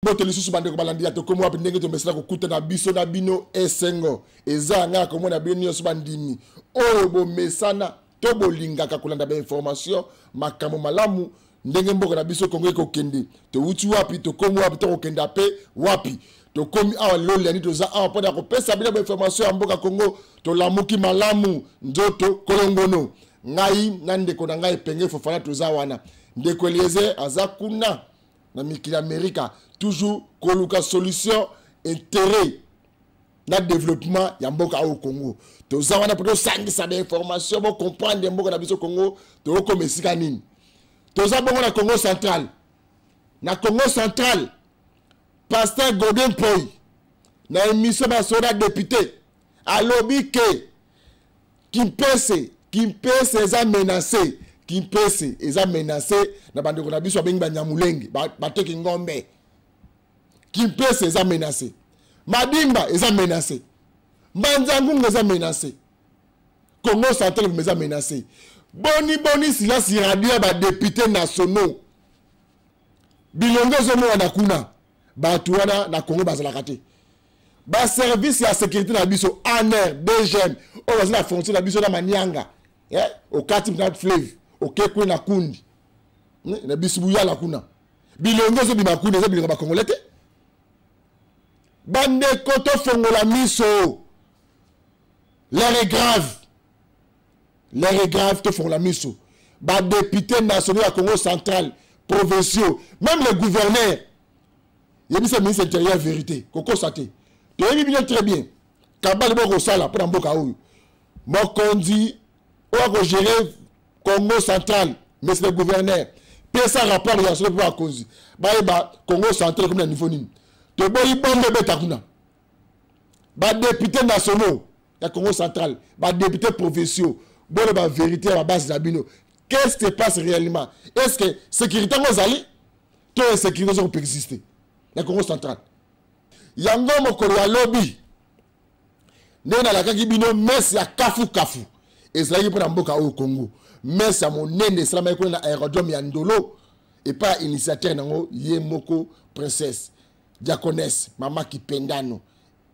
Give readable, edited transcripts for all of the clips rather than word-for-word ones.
Bote lisusu bande ko balandi ya to komo api ndenge to mesela ko kuta na biso na bino esengo eza nga ko mona bino nyonso bandimi oyo bo mesana to bolingaka kolanda ba information makambo malamu ndenge mboka na biso Kongo ko kende to uti wapi to komo wapi to kenda pe wapi to komi awa loli ani to za awa pada ko pesa bina ba information ya mboka Kongo to lamuki malamu nzoto kolongono ngai nande ko na ngai penge fofana to za wana ndeko Eliezer azakuna na mikili Amerika toujours koluka solution intérêt na développement ya mboka au Congo to za wana poto sangisa des informations pour comprendre mboka na biso Congo to ko mesika nini to za bongo na Congo central pasteur Godin Poy na émission ba soda député alobi ke Kimpese eza menacé Kimpese eza menacé na bandeko na biso bengi ba Nyamulenge ba teki ngombe Kimpese eza menacé Madimba eza menacé Manzangunga eza menacé Congo central eza menacé boni silence radio ba député nationaux bilongo zo mo na kuna ba tuwana na Congo bazalaka te ba service ya sécurité na biso ANR DGM o bazala frontière na biso na Manyanga au Katim na Fleuve au Kekwe na Kundi na biso buya la kuna bilongo zo bimakuna eza bilongo ba Congolais te bande koto fongola miso l'air est grave to fongola miso ba député national à Congo central provinciaux même les gouverneurs yebi se ministre intérieur vérité koko saté to yebi bien très bien kabale boko sala pour mboka oyo mokondi o ko gérer Congo central mais c'est le gouverneur pesa rapport ya sur pour cause ba Congo central comme niveau nini to boyi bombe beta kuna ba député nationaux ya Congo central ba député provinciaux bon ba vérité à base d'abino qu'est-ce qui se passe réellement est-ce que sécurité ngozali to sécurité zo peut exister ya Congo central yango mokolo ya lobby nena la kaki bino messe ya kafu ezali pour mboka au Congo messe ya monene salama ko na aérodrome ya Ndolo et pas initiateur nango Yemoko princesse diaconesse mama Kipendano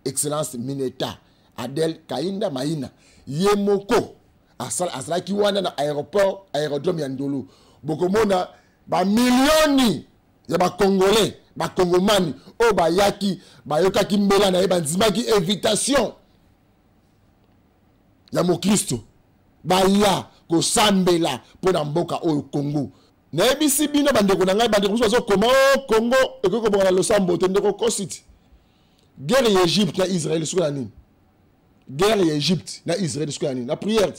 excellence Mineta Adel Kainda Maina Yemoko asalaki wana na aérodrome ya Ndolo bokomona ba milioni ya ba congolais ba congomani o ba yaki ba yokaki mbela na ba nzimaki invitation ya mo Kristo ba ya ko sambela pona mboka o Congo na ebisi bino bandeko na ngai bandeko so koma Congo ekoko bonga losambo tendeko kositi guerre ya Egypte na Israël sukana nini guerre ya Egypte na Israël sukana nini na prière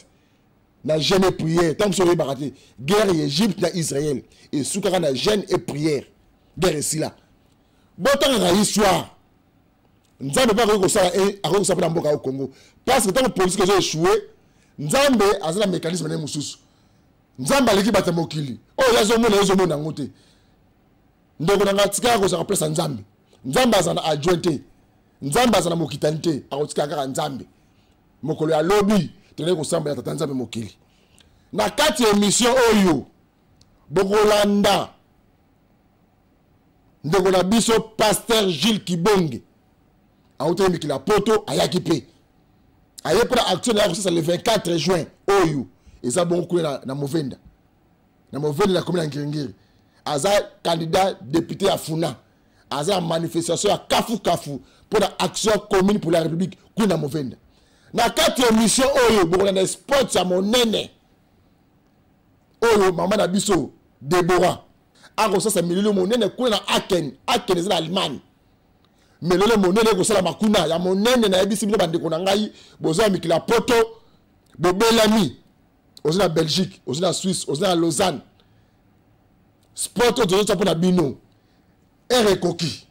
na jeûne et prière tant que so bakati guerre ya Egypte na Israël et sukana na jeûne et prière guerre ici là botan na histoire nzambe ba ko sala ako sa pona mboka au Congo parce que tant que politique zo échoué nzambe azana mécanisme na mususu nzamba leki bata mokili o yazo mona ngote ndeko nanga tika ko sa place nzambe azana adjointe nzamba azana mokitante akotika kaka nzambe mokolo ya lobby tene ko samba ya tata nzambe mokili na kati émission oyo bokolanda ndeko na biso pasteur Gilles Kibonge aote mikila poto ayaki pe aye pour action ya ko le 24 juin oyo eza bon ku na Movenda la commune Ngingiri aza candidat député à Funa aza manifestation à kafu pour la action commune pour la République ku na Movenda na kati émission oyo bokola na sport ya monene oyo mama na biso Deborah ako sasa mililo monene ku na Aken eza na Allemagne mililo monene ko sala makuna ya monene na ebisi bino bandeko na ngai boza mikila poto bobelami aux na Belgique, aux na Suisse, aux na Lausanne. Sport au tozo pour na bino. Erekoki.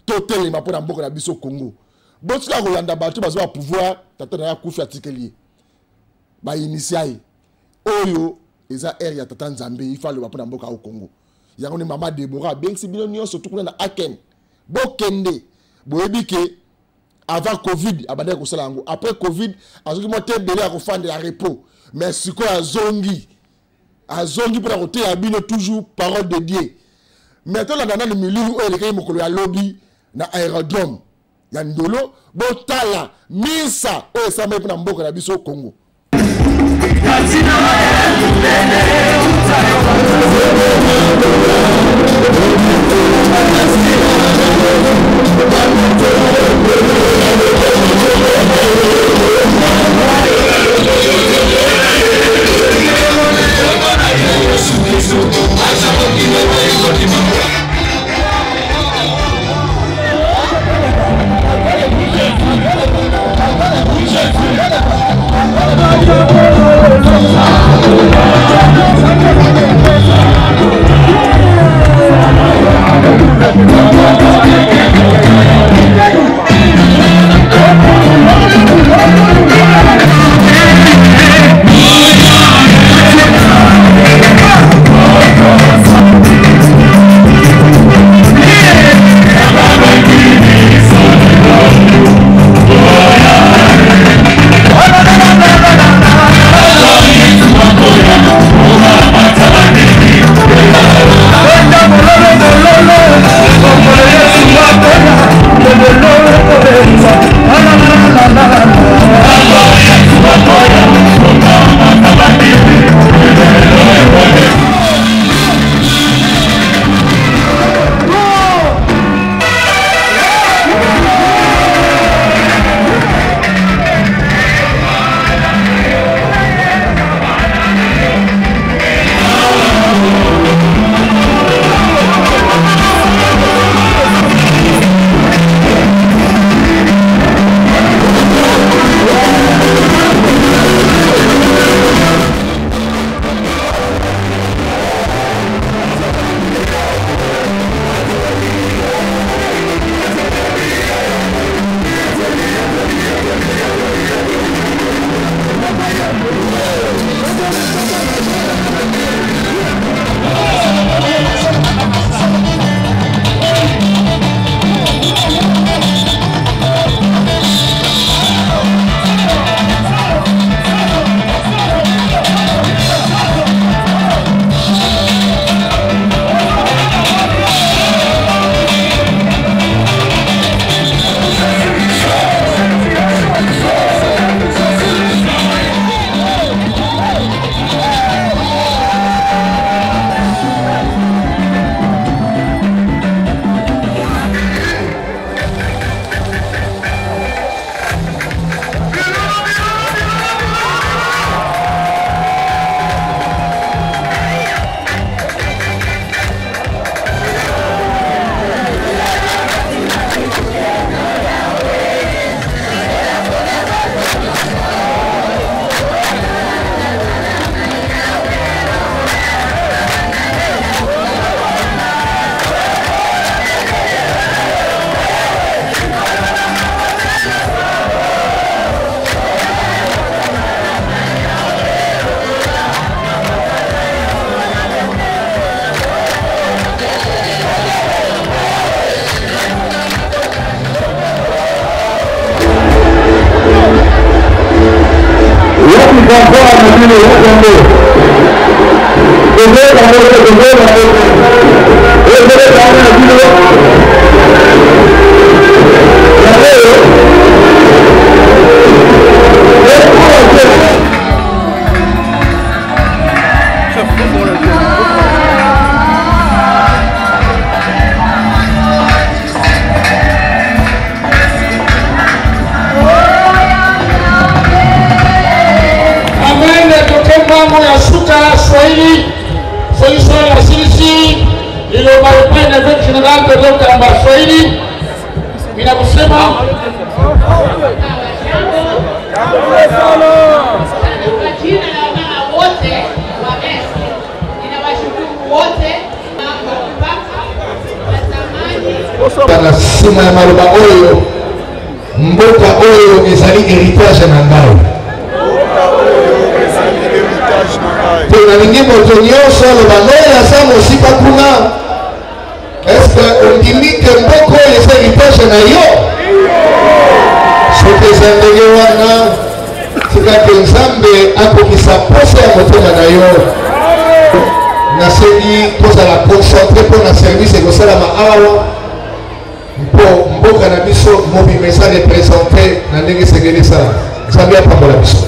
Totel ma pour na mboka na biso Congo. Botika ko yanda batu bazwa pouvoir tata na kufi atikelier. Ba initiai. Oyo eza area ya tata Nzambe ifalo ba pour na mboka au Congo. Yango ni mama Deborah bengi bino nyonso tukuna na Aken. Bokende. Boyebike avant Covid abandé ko sala ngo. Après Covid azoki moté belé ko fande la repos. Mais ce qu'on a zongi pour la côté, il y a toujours parole de Dieu. mais to la nana le milieu où les mokolo ya lobby na aérodrome ya ndolo botala misa o ça même na mboka na biso Congo. Sima ya maloba oyo mboka oyo ezali héritage na ngai to nalingi moto nyonso aloba loyo aza mosika kuna eske ondimi ke mboka oyo eza héritage na yo soki eza ndenge wana tika ke nzambe akokisa posa ya motema na yo nasengi tozala concentré pour la service ekosalama awa mpo mboka na biso mobimesa représente na ndenge esengeli esala nzambe apambola biso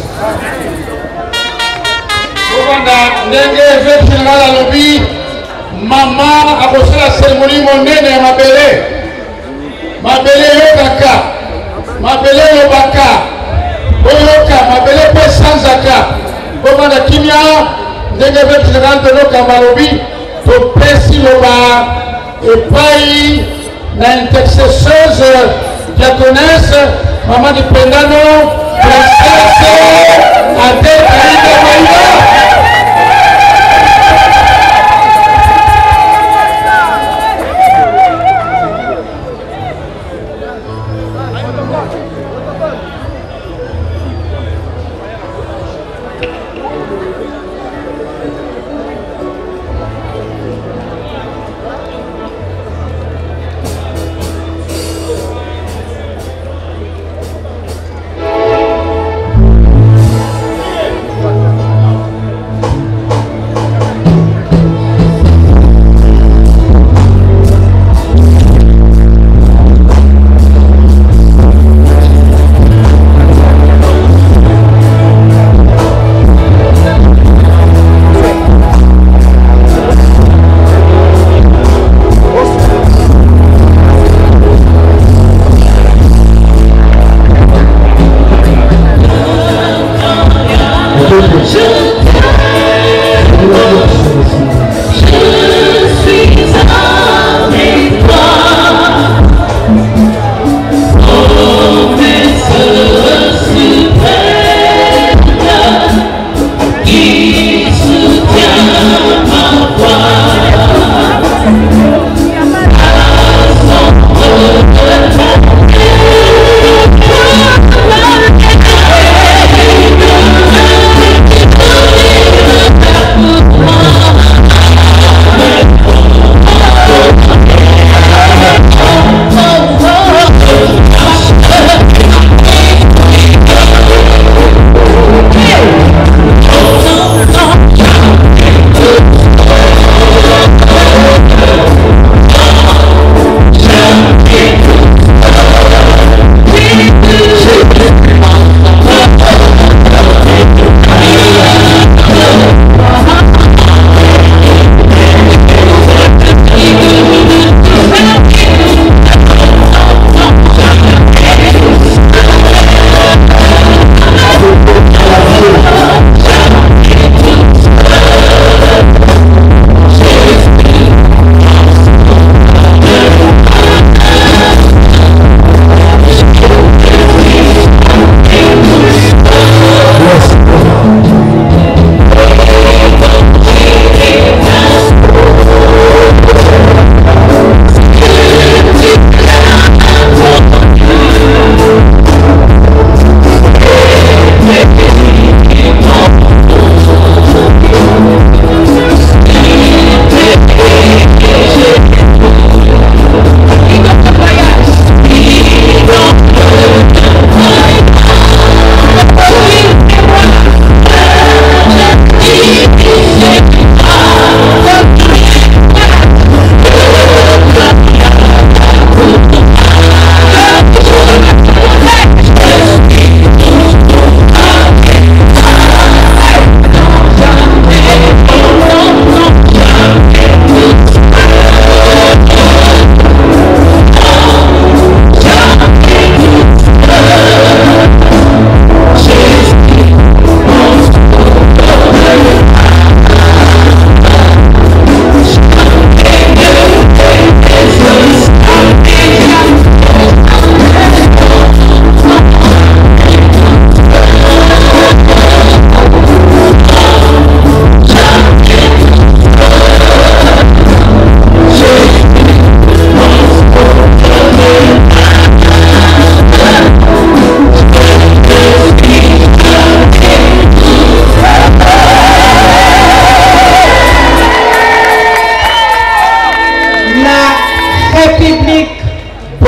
kobanda ndenge évêque général alobi mama akosala cérémonie monene ya mabele yokaka mabele yobaka oyoka mabele mpe sanzaka kobanda kimia ndenge évêque général tolokamba alobi topesi loba epai na intercesseuse diaconesse mama Dipendano princesse Adèle Karine Maïga.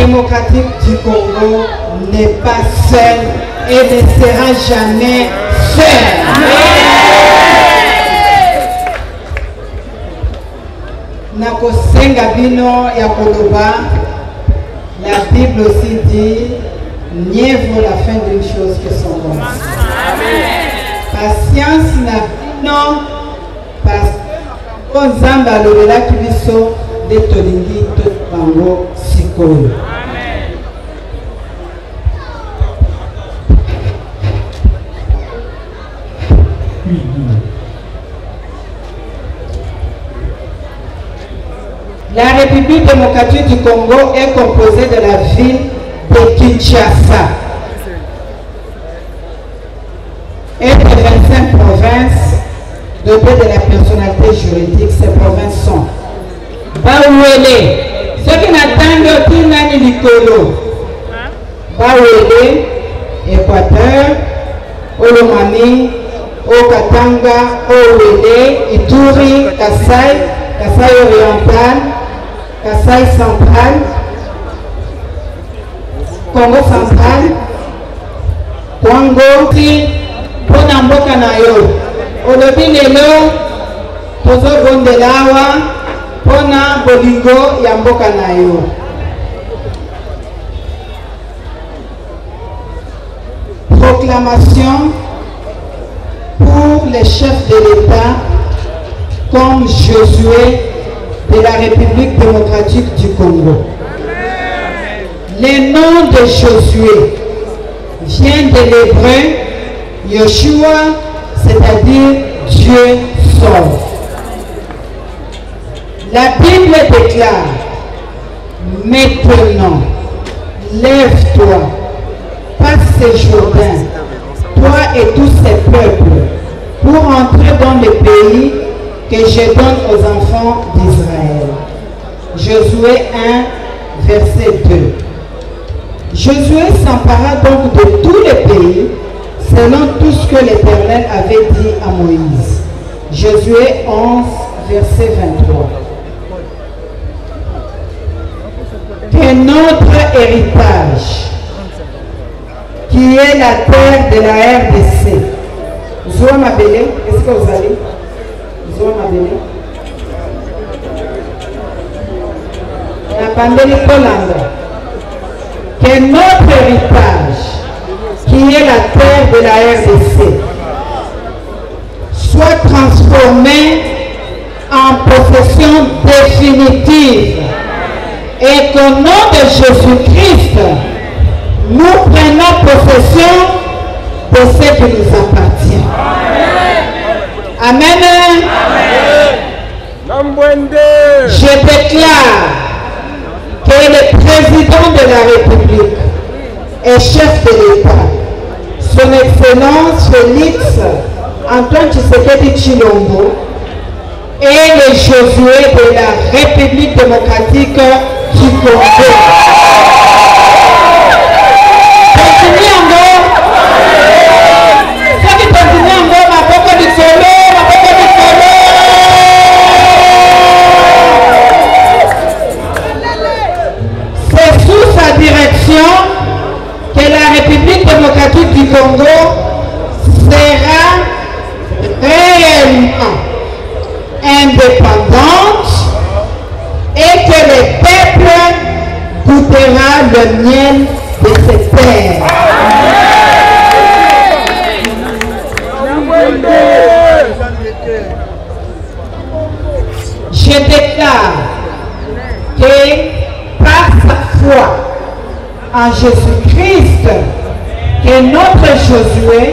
démocratique du Congo n'est pas seule et ne sera jamais seule. Nakosenga bino ya koloba. La Bible aussi dit, mieux vaut la fin d'une chose que son commencement. Patience na bino parce que Nzamba lobela kibiso de tolingi to bango sikoyo. La République démocratique du Congo est composée de la ville de Kinshasa et de 25 provinces dotées de la personnalité juridique. Ces provinces sont Bawele, ce qui n'attendent aucun année Nicolo, Bawele, Équateur, Olomami, Okatanga, Owele, Ituri, Kasai, Kasai oriental, Kasai central, Congo central, Congo, Pona Mboka na yo. Olobi lelo tozo gondelawa Pona bolingo ya mboka na yo. Proclamation pour les chefs de l'État comme Josué de la République démocratique du Congo. Le nom de Josué vient de l'hébreu Yoshua, c'est-à-dire Dieu sauve. La Bible déclare, maintenant, lève-toi, passe ce Jourdain, toi et tous ces peuples, pour entrer dans le pays que je donne aux enfants d'Israël. Josué 1, verset 2. Josué s'empara donc de tous les pays, selon tout ce que l'Éternel avait dit à Moïse. Josué 11, verset 23. Que notre héritage, qui est la terre de la RDC, Zoua Mabélé, est-ce que vous allez? Zoua Mabélé. La pandémie Polanda. Que notre héritage, qui est la terre de la RDC, soit transformé en possession définitive et qu'au nom de Jésus-Christ, nous prenons possession de ce qui nous appartient. Amen. Amen. Je déclare que le président de la République et chef de l'État, son Excellence Félix Antoine Tshisekedi Tshilombo, et le Josué de la République démocratique du Congo. Continue encore. Ceux qui continuent encore, ma boca du solo, ma boca du solo. C'est sous sa direction que la République démocratique du Congo sera réellement indépendante et que le peuple goûtera le miel de ses terres. Je déclare que par sa foi en Jésus-Christ, que notre Josué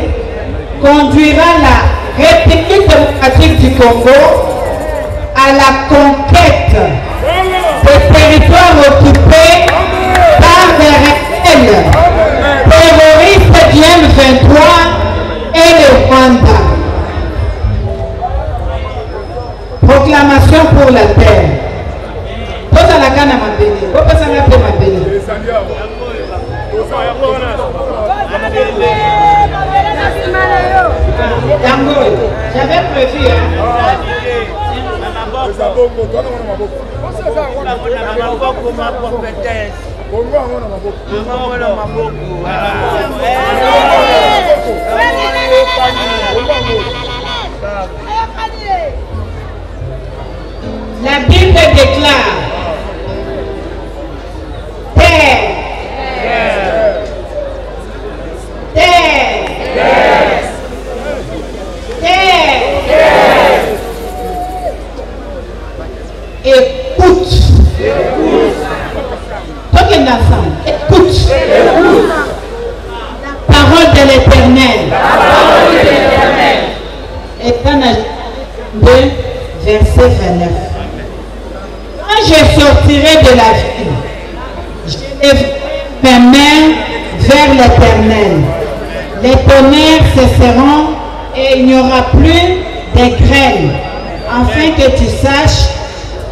conduira la République démocratique du Congo à la conquête des territoires occupés par les rebelles terroristes du M23 et le Rwanda. Proclamation pour la terre. Posa la canne à ma béni. Posa la canne à ma béni. J'avais prévu. La Bible déclare terre, terre, terre, écoute. Toi qui es ensemble, écoute. Parole de l'Éternel. Éternel 2, verset 29. Quand je sortirai de la ville, je lèverai mes mains vers l'Éternel. Les tonnerres cesseront et il n'y aura plus de grêle, afin que tu saches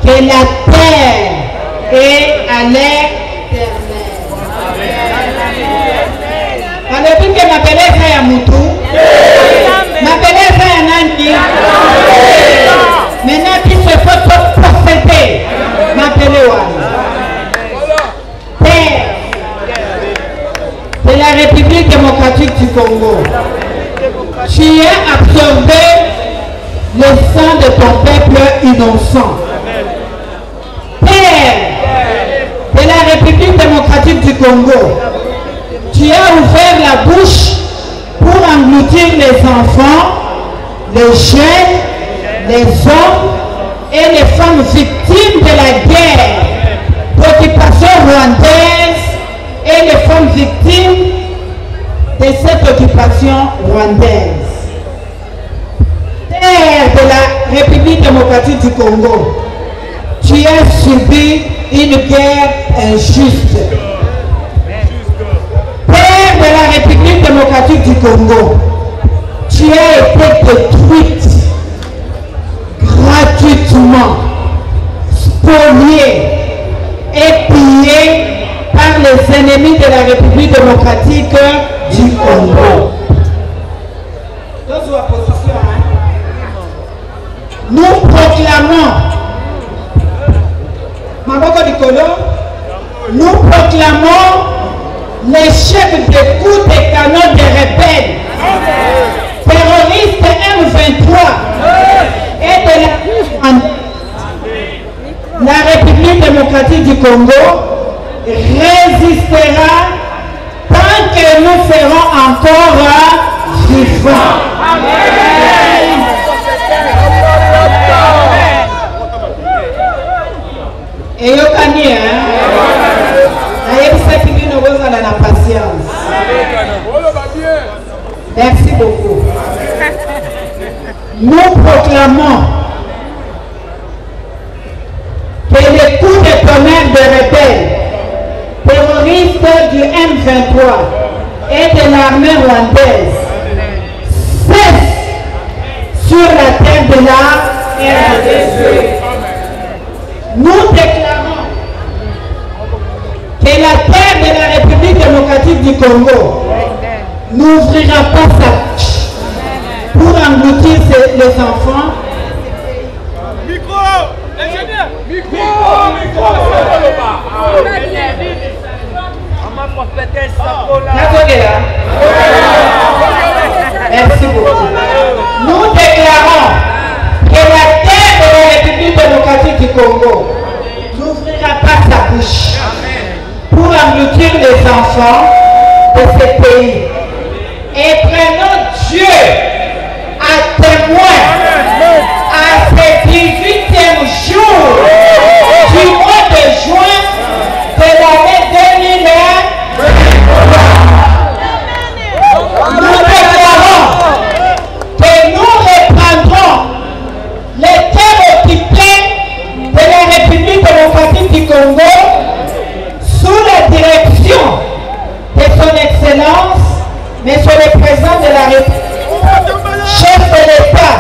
que la terre est à l'air éternel. Depuis que ma belle est à Moutou, ma belle est à Nandi, maintenant qu'il se faut procéder, ma belle terre de la République démocratique du Congo, tu as absorbé le sang de ton peuple innocent. Terre de la République démocratique du Congo, tu as ouvert la bouche pour engloutir les enfants, les jeunes, les hommes et les femmes victimes de la guerre, d'occupation rwandaise et les femmes victimes de cette occupation rwandaise. Terre de la République démocratique du Congo, tu as subi une guerre injuste. Terre de la République démocratique du Congo, tu as été détruite gratuitement, spoliée et pillée par les ennemis de la République démocratique du Congo. Nous proclamons, nous proclamons l'échec des coups de canon des rebelles, terroristes M23 et de la République démocratique du Congo résistera tant que nous serons encore vivants. Et yo kani la patience. Merci beaucoup. Nous proclamons que les coups de tonnerre de rebelles, terroristes du M23 et de l'armée rwandaise cessent sur la terre de la RDC. Nous déclarons que la terre de la République démocratique du Congo n'ouvrira pas sa bouche pour engloutir les enfants. Micro! Merci beaucoup. Nous déclarons que la terre de la République démocratique du Congo n'ouvrira pas sa bouche pour engloutir les enfants de ce pays. Et prenons Dieu à témoin à ce 18e jour du mois de juin de l'année 2023. Nous déclarons que nous reprendrons les terres occupées de la République démocratique du Congo sous la direction de son Excellence, Monsieur le Président de la République, chef de l'État,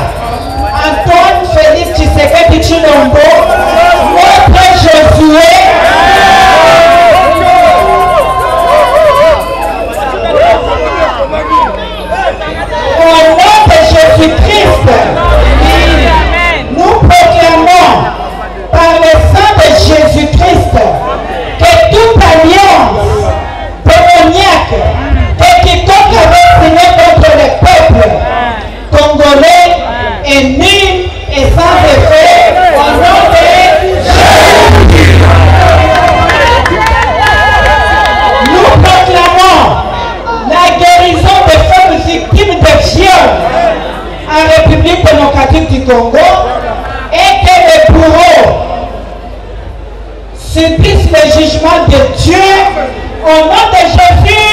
Antoine Félix Tshisekedi Tshilombo, notre Josué, au nom de Jésus-Christ, nous proclamons par le sang de Jésus-Christ que toute alliance démoniaque que quiconque avait signé contre le peuple congolais est nul et sans effet au nom Dieu, au nom de Jésus,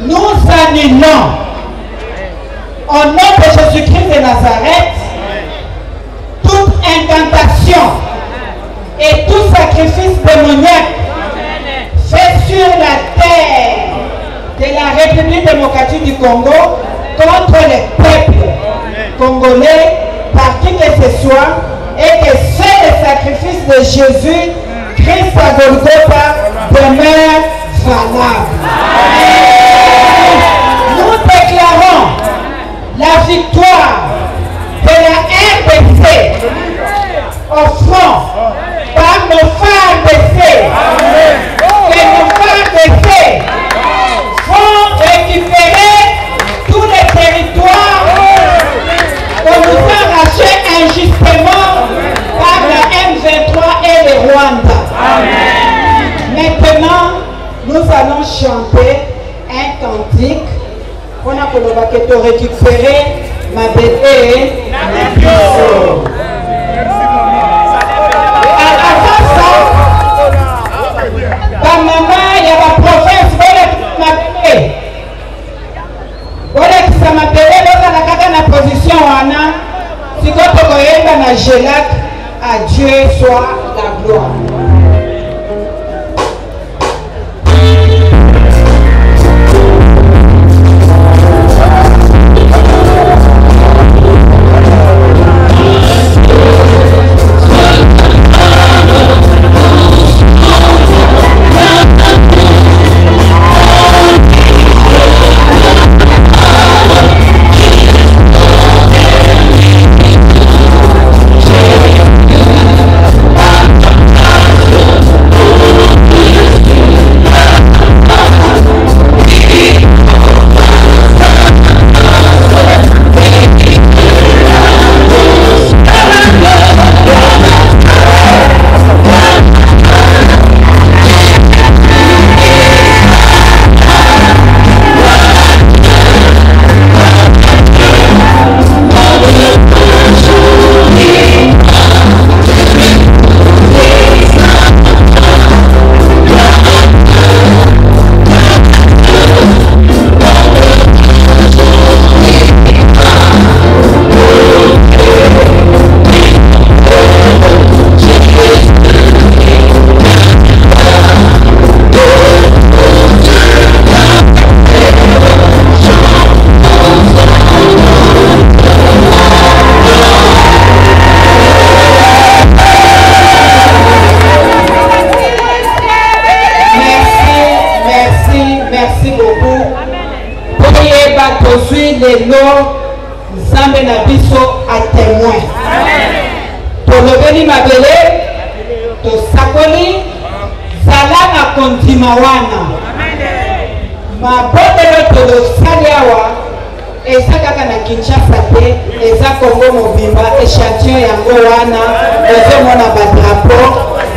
nous annulons, au nom de Jésus-Christ de Nazareth, toute incantation et tout sacrifice démoniaque fait sur la terre de la République démocratique du Congo contre les peuples congolais, par qui que ce soit, et que seul le sacrifice de Jésus Christ à Golgotha demeure valable. Nous déclarons la victoire de la RDC au front par nos phares d'essai. Que nos phares d'essai vont récupérer tous les territoires qu'on nous a arrachés injustement par la M23 et le Rwanda. Maintenant, nous allons chanter un cantique. On a pour récupérer ma bébé. Avant ça, ma maman, il y a ma province, ma bébé. Voilà qui ça m'appelait dans la position Anna. Si quand on regarde dans Gelac, à Dieu soit la gloire. Zambe na biso a témoin. Tolobeli mabele, to sakoli, zala na kondima wana. Mabodelo tolosali awa, eza kaka na Kinshasa te, eza Congo mobimba, échantillon yango wana, ozomona badrapo,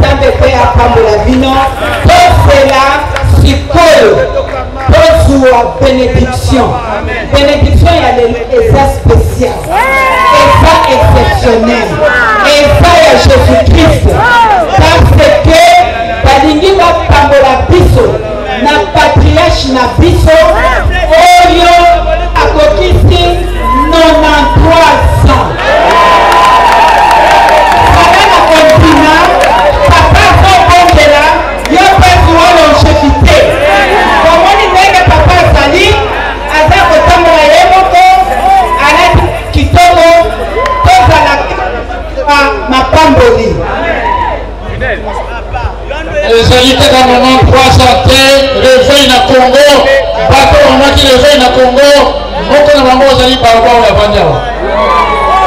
Zambe pe apambola bino, tosela sikoyo. Bonjour, bénédiction. Bénédiction, il y a des spéciales, des exceptionnels. Et ça, il y a Jésus-Christ. Parce que, Balingi va pambola biso, na patriarche na biso, oyo akokisi 93 ans. Voilà la continent, papa son bon de là, il y a pas de longévité. Papa Sali, Aza Kotambola Yemoko, Alati Kitomo, Tozala Mapamboli. ezali te ka moment 300 te réveil na Congo bato omaki réveil na Congo moko na bango ozali baba oyo avandi awa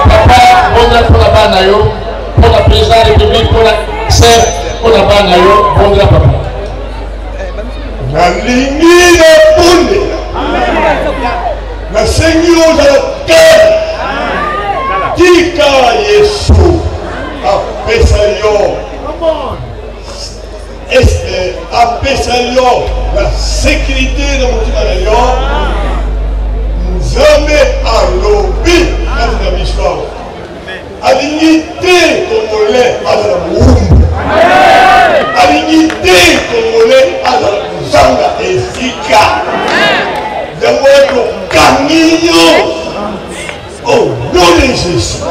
papa bondela mpona bana yo mpona président ya république mpona ser mpona bana yo bondela papa nalingi napondela nasengi ozala te tika Yesu apesa yo apesa yo la sécurité na motima na yo nzambe alobi kati na biso alingi te Congolais azala mowumbu Alinité congolais à la Zanga et Zika. Yango Camino. Oh, non les Jésus.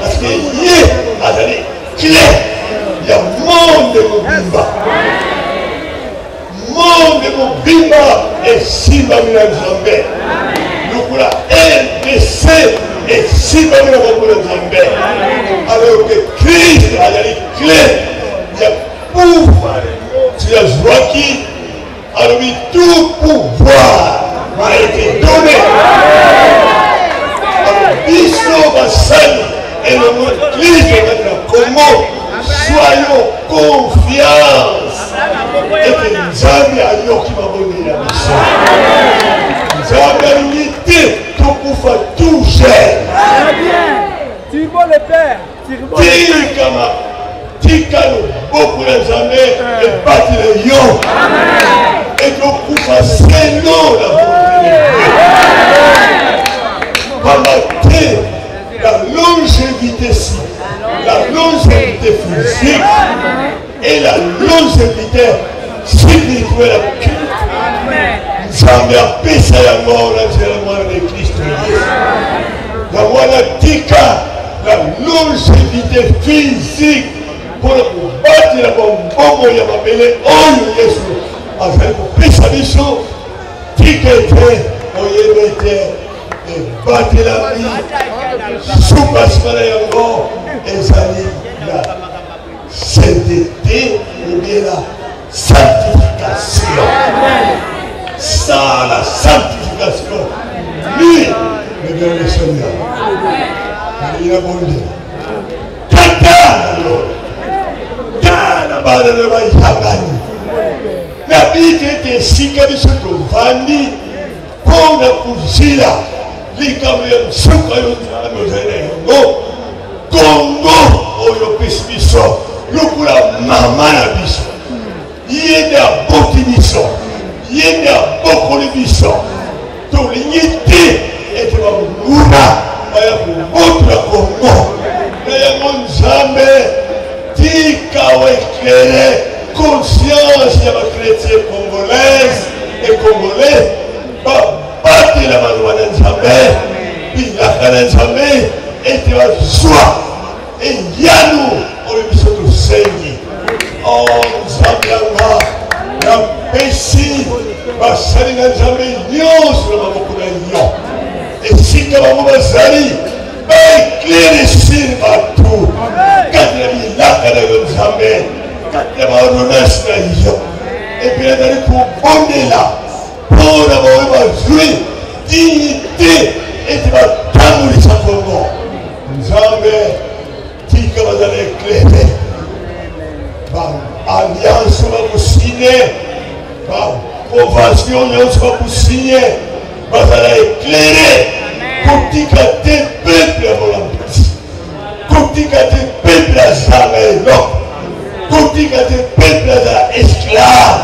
Parce que yé a donné clé. Il y a monde de Mobimba. Monde de Mobimba et Simba Milanzambe. Nous la RDC et Simba Milanzambe. Alors que Christ a donné clé. Il y a pouvoir. Tu as joué qui? Alors tout pouvoir m'a été donné. Biso Bassani et le mot Christ de la Congo, soyons confiance. Et que Nzambe a yoki maboni la mission. Nzambe a l'unité, tout pour faire tout cher. Tirbo le père. Tikama, Tikano, beaucoup de Nzambe et bâti le yo. Et tout pour faire c'est non la volonté. La longévité la longévité physique et la longévité spirituelle. Nzambe apesa yango na nzela mwana de Kristo Yesu. La mwana tika la longévité physique pour kobatela bombongo ya mabele oyo Yesu azali kopesa biso tika ete oyeba ete batela mi soupasmana yango ezali la sainteté ou bien la sanctification. Sans la sanctification, lui, le bien le Seigneur, il a bon Dieu. Tana bana de bayangani. La Bible était si comme ce que Vandi pour la Kuzila. Likamwe suka yotana no Congo oyo pesibiso lukula mama na biso yende aboti biso yende abokoli biso tolinyite ete babuluna baya kubotula Congo na yango Nzambe tika weklere conscience ya bakretien congolaise et congolais batela maluwa na Nzambe bilaka na Nzambe ete bazwa eyanu oyo biso tosengi. Nzambe yanga napesi basali na Nzambe nyonso na maboko na yo esika bango bazali baéclaircir bato kati na bilaka na yo Nzambe kati na baordonnance na yo epi nazali kobondela mpona baoyo bazwi dignité ete batambulisa Kongo. Nzambe tika bazala éclairé baalliance bakosine baconvention nyonso bakosine bazala éclairé kotika te peuple ya molambisi kotika te peuple azanga eloko kotika te peuple azala esclave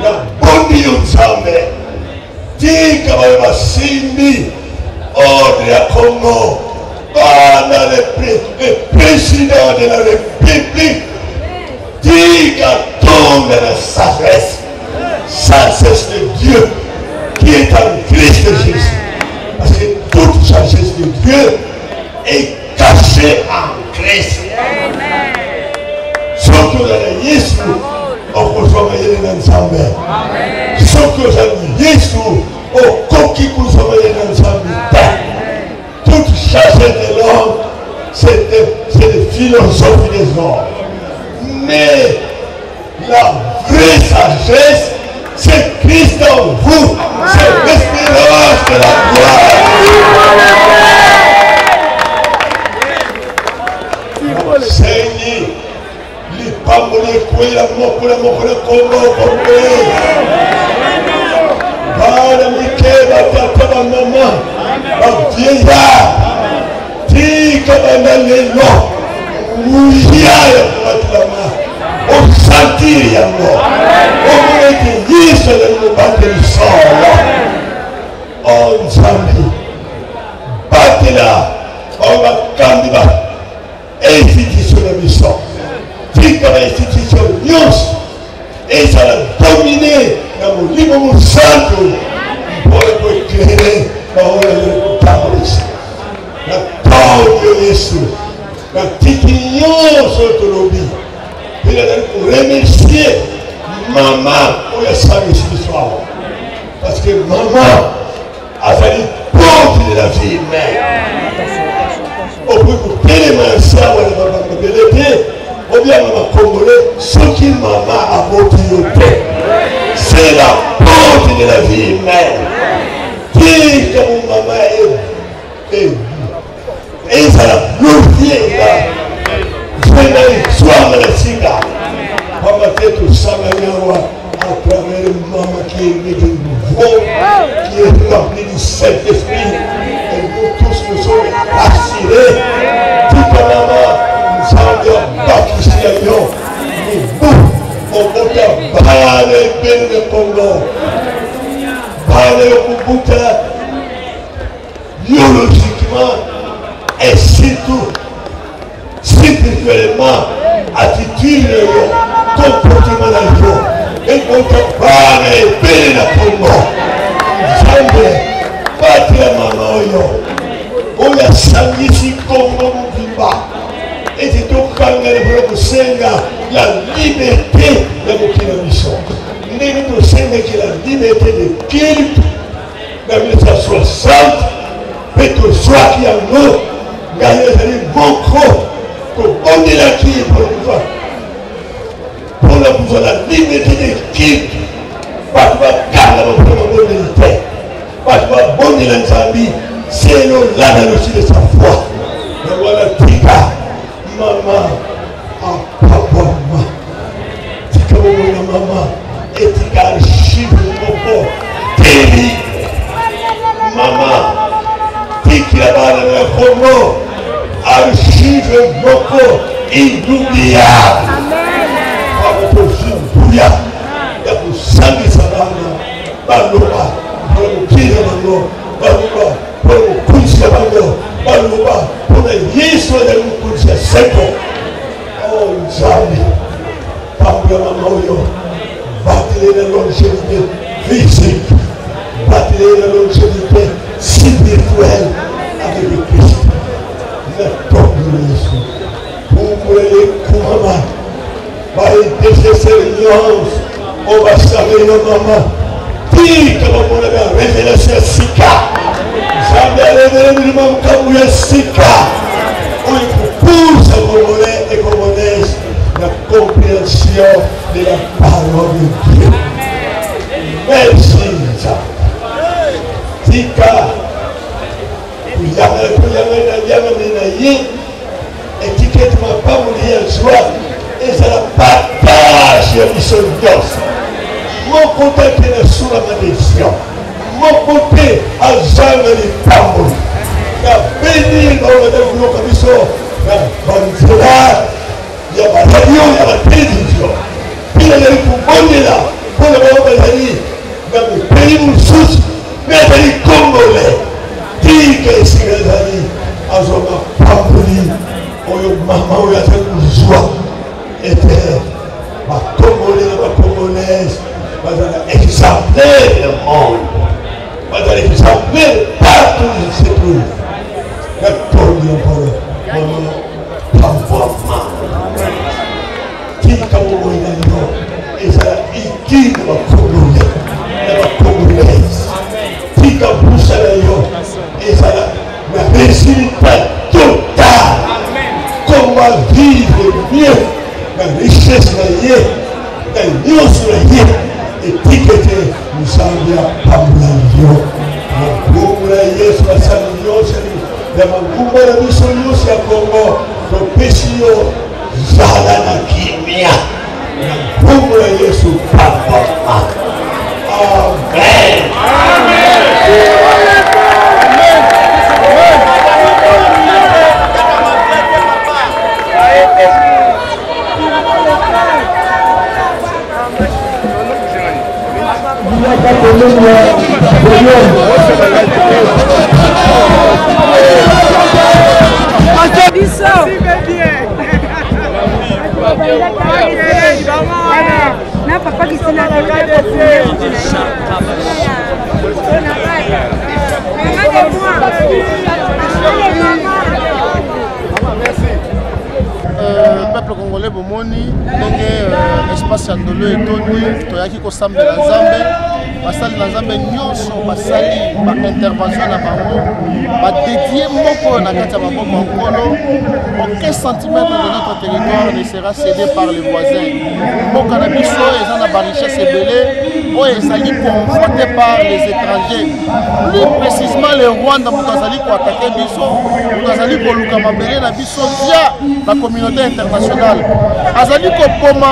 na bondi yo Nzambe tika bayo basimbi ordre ya Congo bana le président de la République tika tombe la sagesse de Dieu qui est en Christ Jésus, parce que toute sagesse de Dieu est cachée en Christ. Ce que vous avez Yesu okozwama yele na Nzambe soki ozali Yesu okoki kozwama yele na Nzambe te. Toute sagesse de l'homme c'est des philosophies des hommes, mais la vraie sagesse c'est Christ en vous, c'est l'espérance de la gloire. Seigneur, lipamboli kwela mokolo Kongo Congolais. Bana mike batata bamama bavieillard tika bana lelo muya ya kobatilama osentir yango omona ete yiso na mobateli solo. Nzambe batela oyo bakambi ba institution na biso institution nyonso ezala domine na molimo mosantu mpona koeklere baoyo kotambolisa na ntongo Yesu na tiki nyonso tolobi mpe nazali koremercie mama oyo asambisi biso awa parce que maman azali porte de la vie humaine okoki kotelema ya sawa na babambabele te obianga bakongole soki mama aboti yo te c'est la porte de la vie humaine tika mo mama ezala lovienga zwena ezwanga na sika pamba te tosangani awa à travers maman qui est née de nouveau, qui est remplie du Saint-Esprit. Et nous tous nous sommes assurés. Toute maman, nous sommes baptisés. Nous, on va parler de le Congo. Parler au Kubuta, biologiquement et surtout spirituellement, attitude, comportement de l'homme. Et qu'on te parle et béni la Congo. Jamais, pas de la maman, on a sangui si Congo nous vit pas. Et c'est tout quand on la liberté de notre mission. Nous nous sommes que la liberté de culte, dans 1960, mais que soit qui a nous, gagner les bons crocs, qu'on est là qui est pour nous faire. Pour la liberté de quitte, pas de garder la bonne militaire, pas de bonne l'ensemble, c'est le lana aussi de sa foi. Mais voilà, tika, maman, papa, tika, maman, et tika, chiffre, mon terrible. Maman, tika, la balle de la Congo, archive, mon inoubliable. Ya kusangisa bana baloba pour mukira bango baloba pour mukunisa bango baloba pour Yesu de mukunisa seko oh nzambe pambia mamoyo batile na longévité physique batile na longévité spirituelle avec le Christ le top de Yesu pour les kumama vai descendance, on va savoir nos mamans. Dis que mon a révélation Sika. Jamais révélé le même comme Sika. On pousse à Congolais et Congolaises la compréhension de la parole de Dieu. Merci, Sika. Étiquette ma pas mon lien joie. Et c'est la partage de mission d'os. Mon côté qui est sous la malédiction. Mon côté à jamais les tambours. La béni dans le développement de mission. La bandera. Il y a la radio, il y a la télévision. Puis il y a les coupons là. Pour le moment, il y a dans le pays Moussous, mais il y a les Congolais. Dis que c'est les amis. À son pambouli. Oh, maman, il y a une joie. Était ma Congolais, ma Congolaise, ma exemplaire le monde, ma exemplaire partout où je se trouve. La Congolais, maman, papa, qui Congolais, et ça qui de ma Congolais, de ma Congolaise, qui Camboussa, et ça la résultat total. Comment vivre mieux. La richesse la yé, la nyonso la yé, étiqueté, nous sommes à Pamulayo. La Pamula Yesu, la Samiyos, la Mangumba, la Missonios, la Congo, le Pessio, Zalana Kimia. La Pamula Yesu, Papa. Amen. Amen. Peuple congolais bomoni ndenge espace ya ndolo etondi toyaki kosambela nzambe basali na nzambe nyonso basali baintervention na bango badédie moko na kati ya maboko ya nkolo. Aucun centimètre de notre territoire ne sera cédé par les voisins. Mboka na biso eza na barichesse ebele oyo ezali convoité par les étrangers. Plus précisément le Rwanda moto azali koatake biso, moto azali koluka mabele na biso via la communauté internationale. Azali kopoma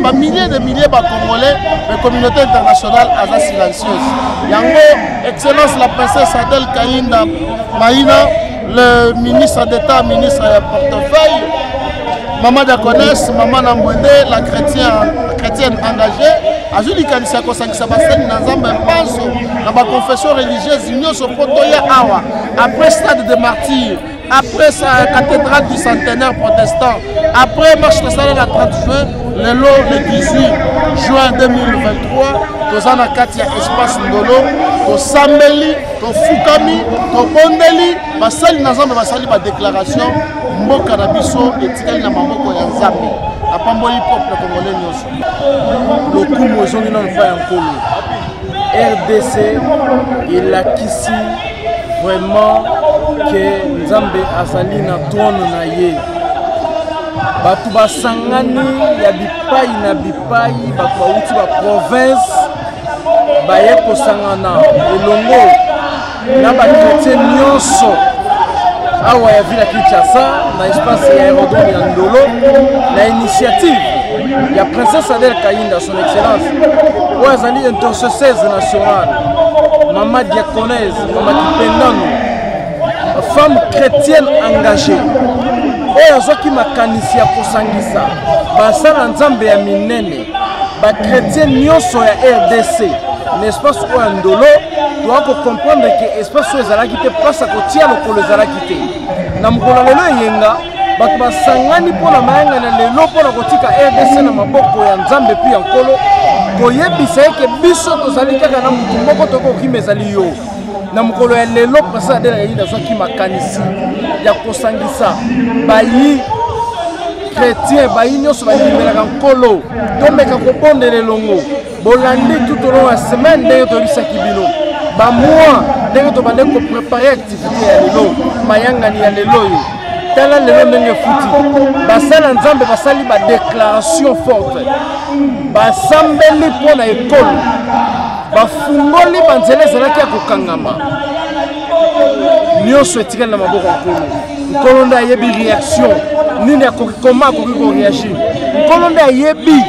bamilliers de milliers de Congolais, mais communauté internationale aza silencieuse. Yango excellence la princesse Adèle Kainda Maïna, le ministre d'État, ministre de portefeuille, Maman Diakonesse, Maman Nambwende, la chrétienne engagée, a joli kanisa kosangisa basani na nzambe mpanso na ba confession religieuse nyonso potoya awa après stade de martyrs, après sa cathédrale du centenaire protestant, après marche nationale le 30 juin, le 18 juin 2023, toza na kati ya espace ndolo, to sambeli, to fukami, to bondeli, basali na nzambe basali ba déclaration mboka na biso etikali na maboko ya nzambe. Apamboli peuple congolais nyonso. Lokumu ezongi na mfa ya nkolo. RDC elakisi vraiment que nzambe azali na trône na ye. Batu basangani ya bipai na bipai, batu bauti ba province baye kosangana elongo na ba chrétien nyonso awa ya ville ya Kinshasa na espace ya aérodrome ya Ndolo na initiative ya princesse Adèle Kainda son excellence oyo azali intercesseuse nationale, Maman Diakonesse, Maman Kipendano, femme chrétienne engagée oyo azwaki makanisi ya kosangisa basala nzambe ya minene ba chrétien nyonso ya RDC na espace oyo ya Ndolo. Doit comprendre que espace oyo ezalaki te place ya kotia lokolo ezalaki te na mokolo lelo eyenga bato basangani mpona mayanga na lelo mpona kotika RDC na maboko ya nzambe mpe ya nkolo koyebisa eke biso tozali kaka na motu moko tokokima ezali yo na mokolo ya lelo princesse Adèle Kainda azwaki makanisi ya kosangisa bayi chrétien bayi nyonso bayimelaka nkolo tomeka kobondela elongo bolandi tout au long ya semaine ndenge toyebisaki bino bamwa ndenge tobande koprepare activité ya lelo mayangani ya lelo oyo tala lelo ndenge futi basala nzambe basali badéclaration forte basambeli mpo na ekolo bafungoli banzela ezalaki ya kokangama nyonso etikali na maboko ya nkolo. Nkolo nde ayebi réaction nini akoki koma akoki koréagir, nkolo nde ayebi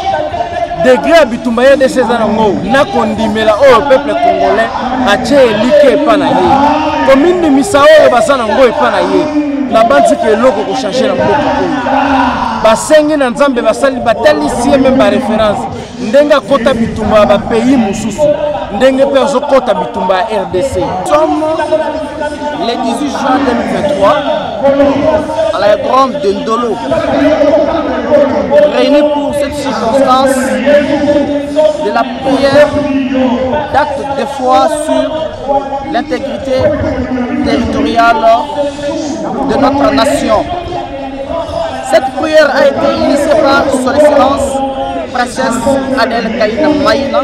degré ya bitumba ye ndese eza nango na kondimela oyo peuple congolais atie elike epa na ye komindimisa oyo baza nango epa na ye na bandiki eloko kochange na mboka oyo basengi na nzambe basali batalisi ye meme baréférence ndenge akota bitumba ya bapays mosusu ndenge mpe azokota bitumba ya RDC. Le 18 juin 2023 à l'aérodrome de Ndolo, réunis pour cette circonstance de la prière d'acte de foi sur l'intégrité territoriale de notre nation. Cette prière a été initiée par son excellence princesse Adèle Kainda Maïna,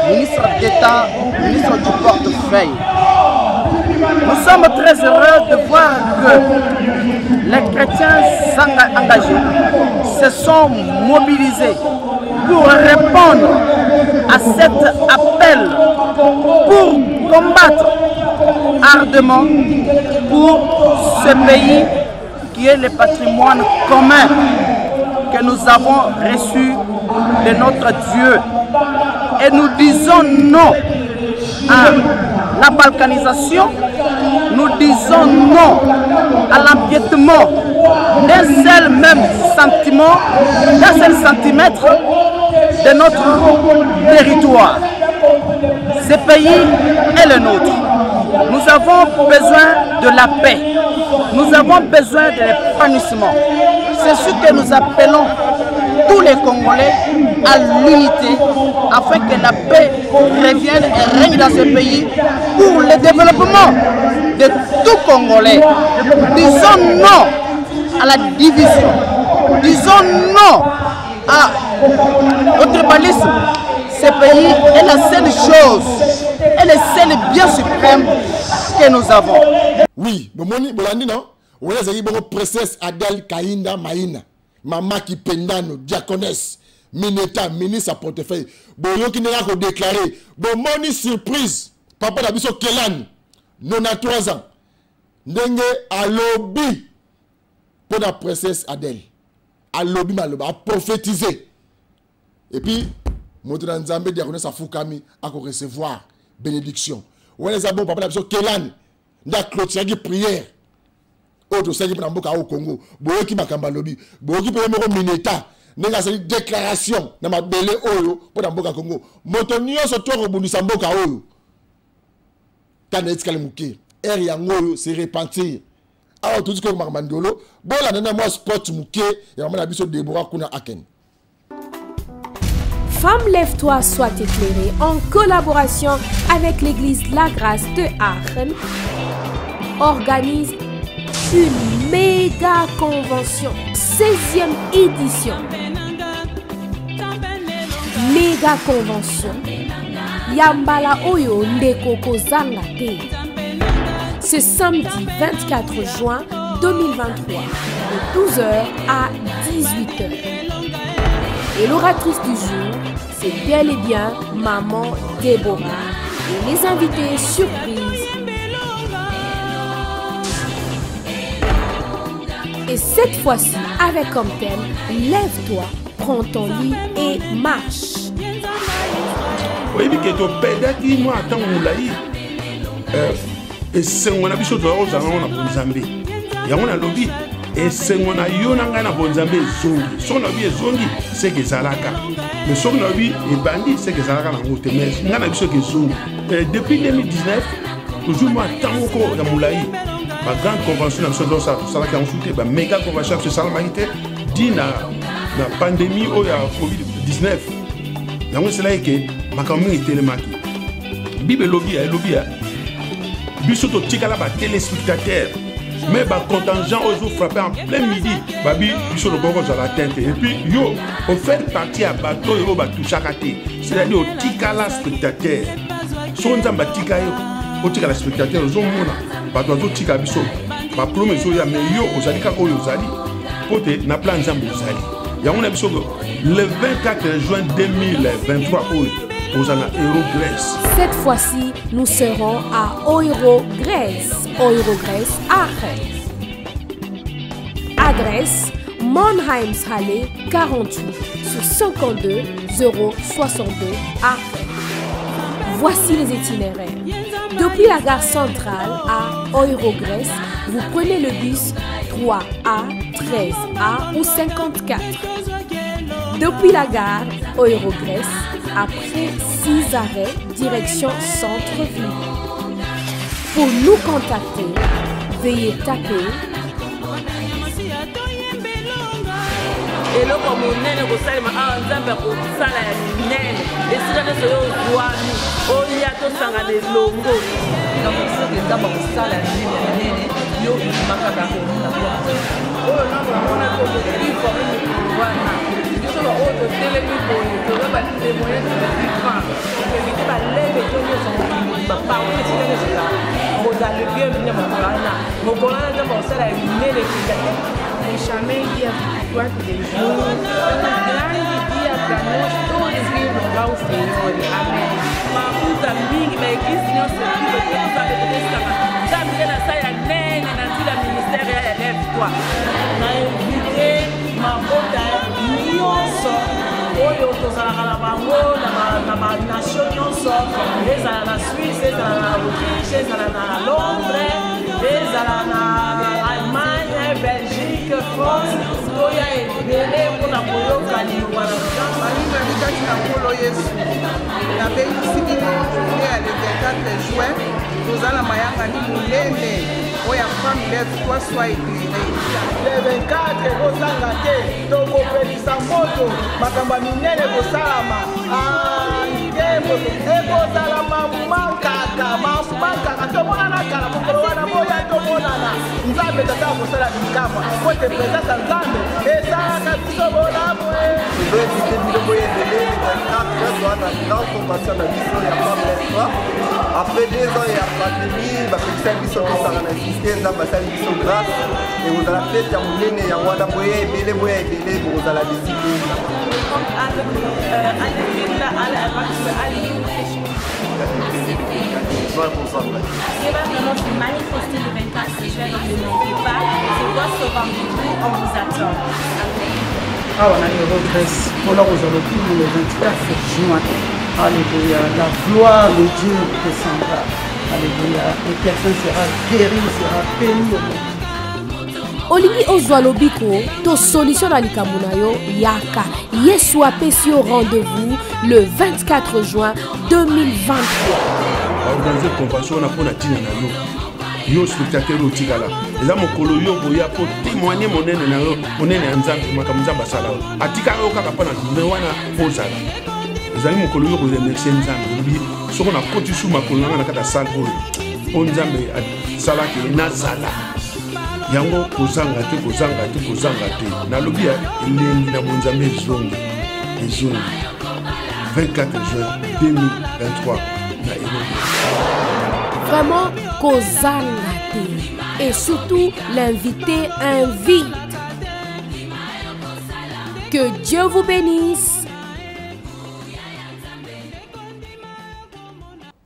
ministre d'État, ministre du portefeuille. Nous sommes très heureux de voir que les chrétiens engagés se sont mobilisés pour répondre à cet appel, pour combattre ardemment pour ce pays qui est le patrimoine commun que nous avons reçu de notre Dieu. Et nous disons non à la balkanisation, nous disons non à l'empiètement d'un seul même sentiment, d'un seul centimètre de notre territoire. Ce pays est le nôtre. Nous avons besoin de la paix. Nous avons besoin de l'épanouissement. C'est ce que nous appelons tous les Congolais à l'unité afin que la paix revienne et règne dans ce pays pour le développement de tout Congolais. Disons non à la division. Disons non au tribalisme. Ce pays est la seule chose, est le seul bien suprême que nous avons. Oui, Bolandi non? On a dit princesse Adèle Kainda Maïna, Maman Kipendano, diaconesse, Mineta, ministre à portefeuille. Boyo qui n'a pas déclaré. Bon, moni surprise. Papa d'Abisso Kelan, 93 ans. Ndenge à lobby pour la princesse Adèle. À lobby, à prophétiser. Et puis, Moutran Nzambe diaconesse à Foukami à recevoir bénédiction. On a dit papa d'Abisso Kelan, n'a clôturé qui prière. Autre qui pour Mboka au Congo, boyo qui makamba lobby, boyo qui peut me mineta, n'a sa déclaration na ma belé oyo pour Mboka Congo. Motonio so to robundisa Mboka oyo. Kana etikale muke, er yango se repentir. Alors tout ce que Marmandolo, bon la nana moi sport muke, ya mama biso Deborah kuna Aken. Femme Lève-toi soit éclairée en collaboration avec l'église La Grâce de Aachen organise une méga convention, 16e édition. Méga convention. Yambala Oyo Ndeko Kozanga Te. Ce samedi 24 juin 2023, de 12h à 18h. Et l'oratrice du jour, c'est bel et bien Maman Déborah. Et les invités surprises. Et cette fois-ci, avec comme thème, lève-toi, prends ton lit et marche. Oui, mais que tu peux moi attends moulaï. Et c'est mon habitude de rose à Bonzambé. Il y a un lobby. Et c'est mon ayonanga na Bonzambé zongi. Son lobby est zongi, c'est que Zalaka. Mais son lobby est bandit, c'est que Zalaka na route. Mais on a habitude que zongi. Depuis 2019, toujours moi attends encore à moulaï. La grande convention nationale de la consulté, la méga convention de la dit la pandémie ou la Covid-19. Donc c'est là que ma commune est télémarquée. Bible lobby a lobby a bisoto tikala ba téléspectateurs mais ba contingent aux frappé en plein midi babi bisoto boko sur la tête et puis yo on fait partie à bateau yo ba touchakate c'est-à-dire au tikala spectateurs son nzamba tikayo au tikala spectateurs zo mona bato azotika biso bapromese oyo ya meyo ozali kaka oyo ozali po te na plan nzambe ozali yango na biso le 24 juin 2023 oyo ozala Eurogrèce. Cette fois-ci, nous serons à Eurogrèce, Eurogrèce Aachen. Adresse Monheimshalle 48 sur 52 062 Aachen. Voici les itinéraires. Depuis la gare centrale à Eurogrèce, vous prenez le bus 3A, 13A ou 54. Depuis la gare Eurogrèce, après 6 arrêts, direction centre-ville. Pour nous contacter, veuillez taper eloko monene kosalema awa nzambe akosala ya minene esika nyonso yo ozwami olia tosanga lelongo nakosoki nzambe akosala ya minene yo makaka komona oyo nakomona komoiforme mikolo wana biso baoyo totelemi boye toza batemoye todifran okekite balebe to nyonso mokili baparole esika nyonso za kozala bienvenu mokolo wana mokolo wana nzambe akosala ya minene ekika te chamei dia 24 de junho, um grande dia para nós todos vir louvar o Senhor. Amém. Mafuta mingi maekisi nyonso libe tozala tokesaka nzambe na sa ya nene na nzela ministère ya lève-toi. Na invite mabota nyonso oyo tozalaka na bango na banation nyonso ezala na Suisse, ezala na Autriche, ezala na Londres, ezala na Allemagne, Belgique, France, toya ebele mpona koyoka liloba na nzambe balinga bikati na nkolo yesu nabengisi bino journée ya le 24 juin tozala mayangani monene oyo ya femme lève-toi soit éclairé. Le 24 kozanga te tokopelisa moto makambo ya minene kosalama ndembo ekozalama mankaka tomonana kala mokolo wana boya tomonana nzambe tata kosala likama po te présence ya nzambe esalaka biso bolamu tozoyebite biloko ebele wana grande convention na biso ya femme lève-toi après 2 ans ya pandémie bapekisa biso tosanga na existé nzambe asali biso grâce ekozala fete ya monene yango wana boya ebele bokozala discipline Je vais vraiment se manifester le 24 juin, donc ne manquez pas. C'est votre rendez-vous, on vous attend. Ah, on a une regresse. On a aujourd'hui le 24 juin. Alléluia. La gloire de Dieu descendra. Alléluia. Et personne sera guéri, sera béni. olingi ozwa lobiko to solution na likambo na yo yaka yesu apesi yo rendez-vous le 24 juin 2023 organiser convention na pona tina na yo spectateur otikala eza mokolo yo boya po témoigner monene na yo monene ya nzambe makambo nzambe asala atika yo kaka pona me wana ozala ezali mokolo yo koremercier nzambe lobi soko na koti su makolo nanga na kata salle oyo po nzambe asalaki nazala yango kozanga te nalobi ya elengi na bonzambe ezongi 24 juin 2023 na Elongi. Vraiment kozanga te et surtout l'invité invite. Que Dieu vous bénisse.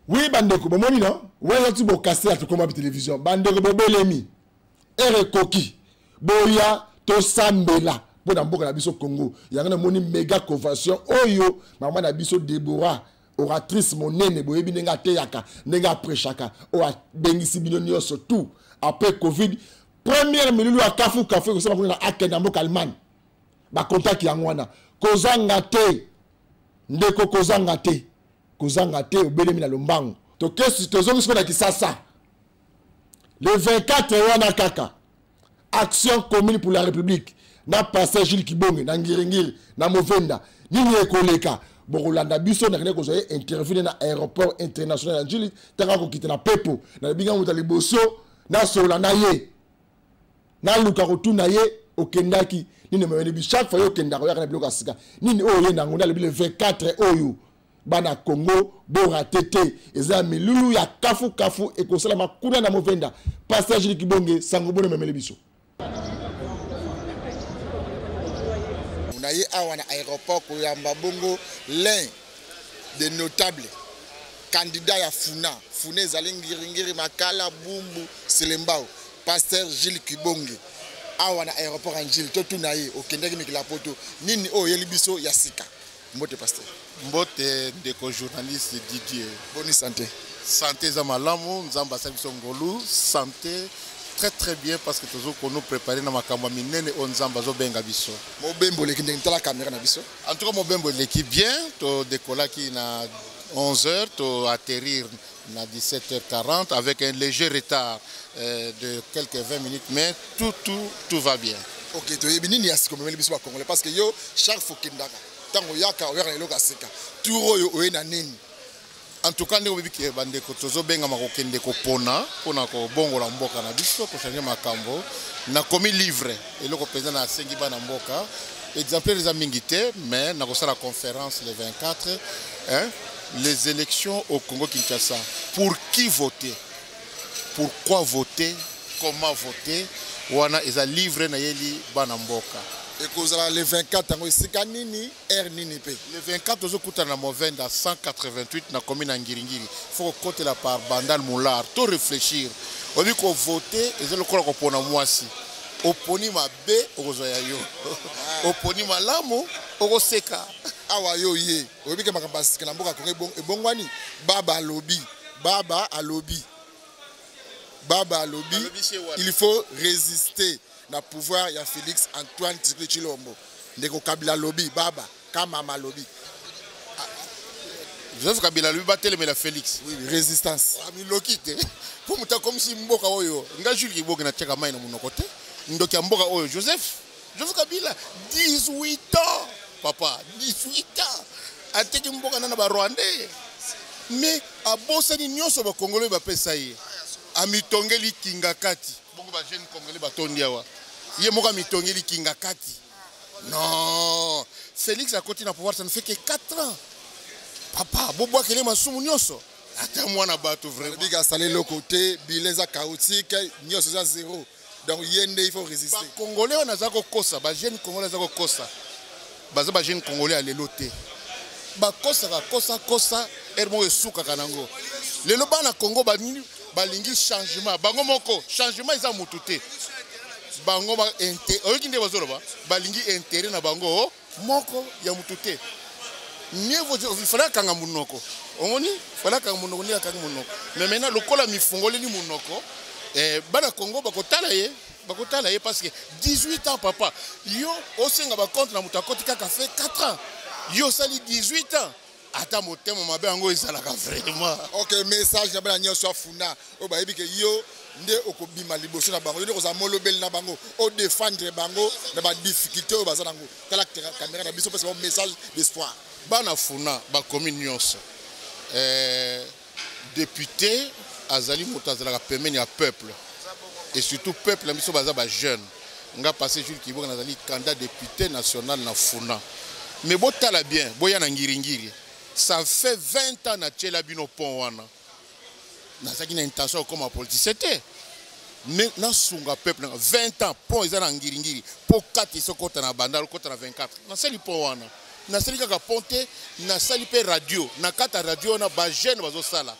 Oui, bandeko, bon moni non? Ouais, tu bo casser à tout comme télévision. Bandeko bobelemi. Ere koki. Boya to sambela. Bon dans boka na biso Congo. Il y a un moni méga convention. Oyo, maman na biso Deborah, oratrice monene boyebi nenga teyaka, nenga prêchaka. O a bengisi bino nyonso tout. Après Covid, première minute à kafu ko sama kuna akenda mboka Allemagne. Ba contact yango wana. Kozanga te. Ndeko kozanga te. Kozanga te obelemi na lombango. To kesi tozongi siko na kisasa. Le 24 wana kaka. Action commune pour la République. Na pasteur Gilles Kibonge na Ngiringiri na Movenda. Nini ekoleka. Borolanda biso na ko zoye intervenir na aéroport international na Gilles tanga ko kitena pepo. Na binga muta liboso na sola na ye. Na luka ko tuna ye okendaki. Nini me bi chaque fois yo kenda ko yakana biloko asika. Nini oyo na ngona le 24 oyo. Bana Congo bora tete eza milulu ya kafu e kosala makuna na Movenda pasteur Gilles Kibonge sango bone memele biso unaye awa na aéroport ko yamba bongo l'un des notables candidat ya Funa ezali Ngiringiri Makala Bumbu Selembao pasteur Gilles Kibonge awa na aéroport Angile to tunaye okendaki mikila poto nini oyeli biso ya sika mbote pasteur Mbote ndeko journaliste Didier. Bonne santé. Santé za malamu, nzamba sabiso ngolu, santé très bien parce que toujours qu'on nous préparer na makambo minene on nzamba zo benga biso. Mobembo leki ndenge tala caméra na biso. En tout cas mobembo leki bien, to décoller qui na 11h, to atterrir na 17h40 avec un léger retard de quelques 20 minutes mais tout va bien. OK, to yebi nini yasiko memeli biso ba Congolais parce que yo chaque fois kindaka tango yaka oyaka na loka seka turo yo oyena nini en tout cas ndeko bibiki bandeko tozo benga makokende ko pona ko bongola mboka na biso ko changer makambo na komi livre eloko peza na sengi bana mboka exemplaires za mingité mais na ko sala conférence le 24 hein les élections au Congo Kinshasa pour qui voter pourquoi voter comment voter wana eza livre na yeli bana mboka. Et que le 24 ans, c'est nini nini pe. Le 24 aux coups na Movenda 188 na commune Ngiringiri. Faut côté la par Bandal Moulard, tout réfléchir. On dit qu'on voter et c'est le quoi qu'on pona moisi. Oponi ma be ozoya yo. Oponi ma lamo oroseka. Awa yo ye. Obi ke makambasi ke na mboka Kongo ebongwani. Baba alobi. Il faut résister. Na pouvoir ya Félix Antoine Tshisekedi Tshilombo ndeko Kabila lobby baba kama malobi Joseph Kabila lui battait mais la Félix. Oui, résistance. Ami lokite. Pour muta comme si mboka oyo. Nga Jules Kiboga na tchaka mai na mon côté. Ndoki mboka oyo Joseph Kabila 18 ans. Papa, 18 ans. Ateki mboka na ba Rwandais. Mais abosani nyonso ba Congolais ba pesa ye. Amitongeli kingakati. Bongo ba jeune Congolais ba tondiawa. Ye moka mitongeli kingakati. Non. Félix a continué à pouvoir, ça ne fait que 4 ans. Papa, Bobo Kele Masumu Nyoso. Attends, moi, na bateau vraiment. Il a salé le côté, bileza chaotique, Nyoso à 0. Donc, il faut résister. Les Congolais, on a zako kosa. Les jeunes Congolais, zako kosa. Les jeunes Congolais, à l'éloté. Kosa, Hermo et Souka Kanango. Les lobans na Congo, balingi changement. Bango moko, changement, ils ont moutouté. Bango ba balingi intérêt na bango moko ya mututé. Il fallait kanga munoko. Omoni, fallait kanga munoko ni kanga munoko. Mais maintenant le kola mi fongoli ni munoko. Bana Congo bakotala ye parce que 18 ans papa. Yo osenga ba compte na mutakoti kaka fait 4 ans. Yo sali 18 ans. Ata motema mabe yango ezalaka vraiment. OK, message na bana nyoso afuna. O ba yebike yo nde okobima liboso na bango. Yo ko za molobeli na bango. O défendre bango na ba difficulté o baza nango. Tala caméra na biso parce que message d'espoir. Bana funa ba commune nyonso. Député azali motazala pemeni ya peuple. Et surtout peuple la biso baza ba jeune. Nga passé Jules Kiboga nazali candidat député national na funa. Mais botala bien, boya na ngiringiri. Ça fait 20 ans na tchela bino pon wana. Na saki na intention comme politicien c'était. Mais na sunga peuple 20 ans pon ezana ngiringiri. Po 4 isokota na bandal kota na 24. Na sali pon wana. Na sali kaka ponte na sali pe radio. Na kata radio na ba jeune bazo sala.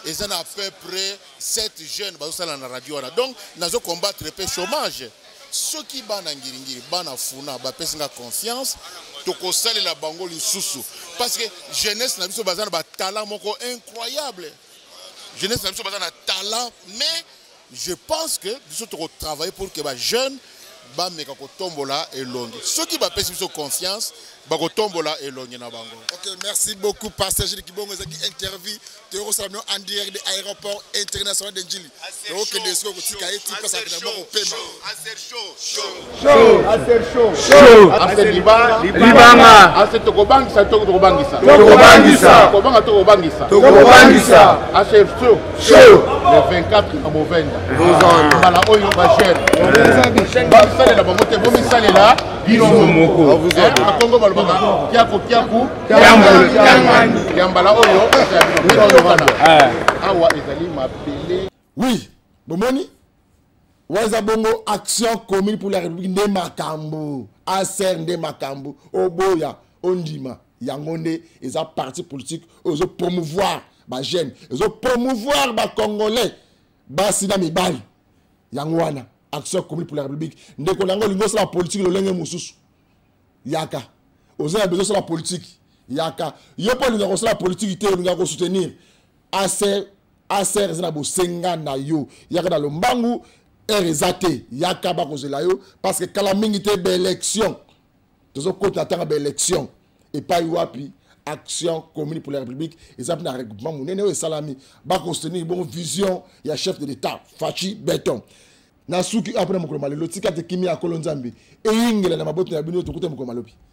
Ezana à peu près 7 jeunes bazo sala na radio wana. Donc nazo combattre le chômage. Ceux qui bana ngiringiri bana funa ba pesinga confiance. Toko sali la bango lisusu parce que jeunesse na biso bazana ba talent moko incroyable. Jeunesse na biso bazana talent mais je pense que biso toko travailler pour que ba jeune ba meka ko tombola elongi. Ceux qui ba pesi biso confiance ba ko tombola elongi na bango. OK, merci beaucoup pasteur Jules Kibongo zaki interview toko salamno en direct de l'aéroport international de Njili. Donc que desko ko tika eti pasa na moko pema. Aser libanga. Aser tokobangisa. Aser show. Le 24 à Movenda. Bala oyo ba jeune. Ba sale la bomote bomi sale la bino moko. A Congo balobaka kiaku. Yambala oyo. Awa ezali mapele. Oui, bomoni. Waza bongo action commune pour la République de Makambo. Aser de Makambo. Oboya, Ondima, Yangonde, et un parti politique, ils ont promouvoir ba jeune, ils ont promouvoir ba Congolais, ba Sina Mibali. Yangwana, action commune pour la République. Ndeko lango lingo la politique le lenge mususu. Yaka. Ils ont besoin de la politique. Yaka. Yo pas lingo la politique te lingo soutenir. Aser zana senga na yo. Yaka dans le mbangu Erizate Yaka ba kozela yo parce que kala mingi te be élection. Tozo côté atanga be élection et pas wapi action commune pour la République exemple na regroupement monene o salami ba ko soutenir bon vision ya chef de l'état Fachi Beton. Na suki après mokolo malelo tika te kimi akolo nzambe e ingela na maboto ya bino to kote mokolo malobi.